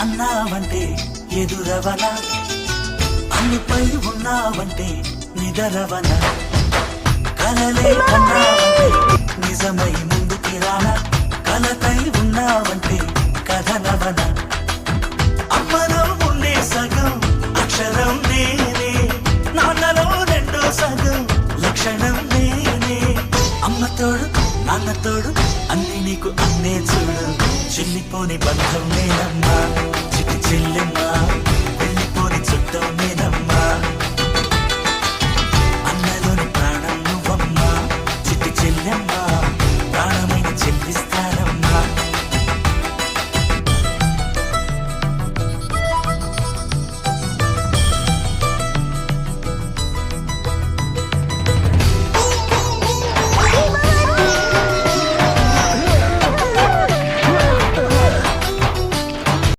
అన్నావంటే ఎదురవనా, అన్నిపై ఉన్నావంటే నిదరవనా, కలలే కన్నావంటే నిజమై ముందుకి రానా, కలతై ఉన్నావంటే కథనవనా. అమ్మలో ఉండే సగం అక్షరం నేనే, నాన్నలో రెండో సగం లక్షణం నేనే. అమ్మ తోడు నాన్న తోడు అన్ని నీకు అన్నే చూడు, చెల్లిపోని బంధం నేనా.